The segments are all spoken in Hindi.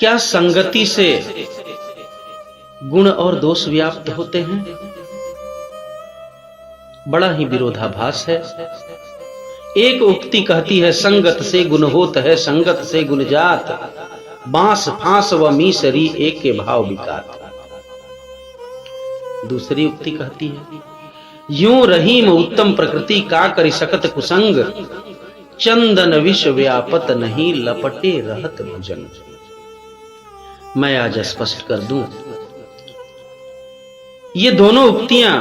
क्या संगति से गुण और दोष व्याप्त होते हैं? बड़ा ही विरोधाभास है। एक उक्ति कहती है, संगत से गुण होत है, संगत से गुण जात, बांस फांस व मीसरी एक के भाव विकात। दूसरी उक्ति कहती है, यूं रहीम उत्तम प्रकृति का करि सकत कुसंग, चंदन विष व्यापत नहीं लपटे रहत भुजंग। मैं आज स्पष्ट कर दूं, ये दोनों उक्तियां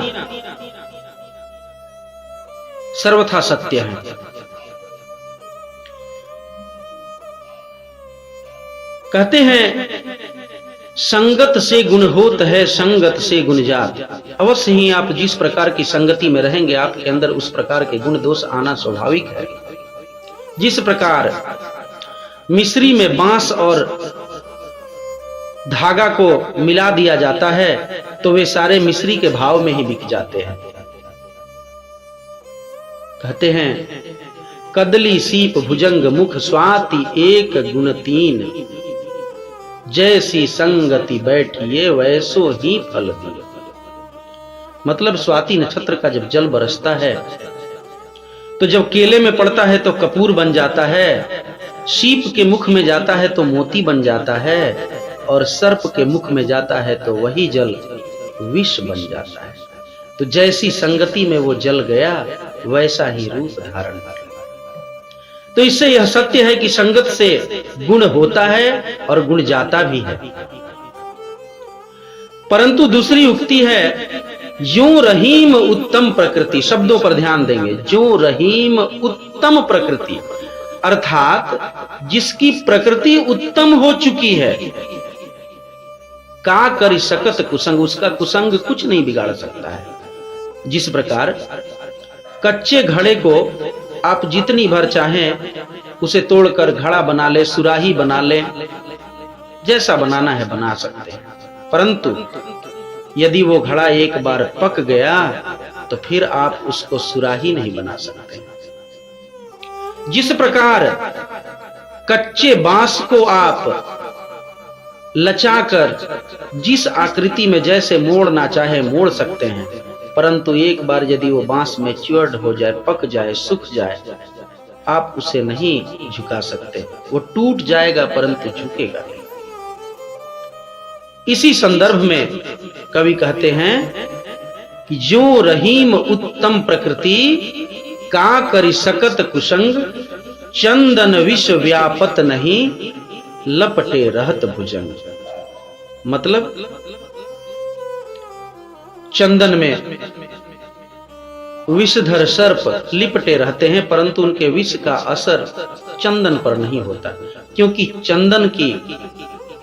सर्वथा सत्य हैं। कहते हैं, संगत से गुण होत है, संगत से गुण जात। अवश्य ही आप जिस प्रकार की संगति में रहेंगे, आपके अंदर उस प्रकार के गुण दोष आना स्वाभाविक है। जिस प्रकार मिस्री में बांस और धागा को मिला दिया जाता है तो वे सारे मिस्री के भाव में ही बिक जाते हैं। कहते हैं, कदली सीप भुजंग मुख स्वाति एक गुण तीन, जैसी संगति बैठिए वैसो ही फल दिए। मतलब स्वाति नक्षत्र का जब जल बरसता है तो जब केले में पड़ता है तो कपूर बन जाता है, सीप के मुख में जाता है तो मोती बन जाता है, और सर्प के मुख में जाता है तो वही जल विष बन जाता है। तो जैसी संगति में वो जल गया वैसा ही रूप धारण कर। तो इससे यह सत्य है कि संगत से गुण होता है और गुण जाता भी है। परंतु दूसरी उक्ति है, यूं रहीम उत्तम प्रकृति। शब्दों पर ध्यान देंगे, जो रहीम उत्तम प्रकृति, अर्थात जिसकी प्रकृति उत्तम हो चुकी है, का करि सकत कुसंग, उसका कुसंग कुछ नहीं बिगाड़ सकता है। जिस प्रकार कच्चे घड़े को आप जितनी भर चाहें उसे तोड़कर घड़ा बना ले, सुराही बना ले, जैसा बनाना है बना सकते हैं, परंतु यदि वो घड़ा एक बार पक गया तो फिर आप उसको सुराही नहीं बना सकते। जिस प्रकार कच्चे बांस को आप लचाकर जिस आकृति में जैसे मोड़ना चाहे मोड़ सकते हैं, परंतु एक बार यदि वो बांस मैच्योर्ड हो जाए, पक जाए, सूख जाए, आप उसे नहीं झुका सकते। वो टूट जाएगा परंतु झुकेगा नहीं। इसी संदर्भ में कवि कहते हैं कि जो रहीम उत्तम प्रकृति का करि सकत कुसंग, चंदन विष व्यापत नहीं लपटे रहत भुजंग। मतलब चंदन में विषधर सर्प लिपटे रहते हैं, परंतु उनके विष का असर चंदन पर नहीं होता, क्योंकि चंदन की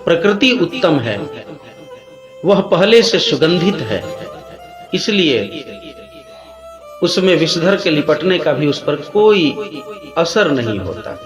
प्रकृति उत्तम है, वह पहले से सुगंधित है, इसलिए उसमें विषधर के लिपटने का भी उस पर कोई असर नहीं होता।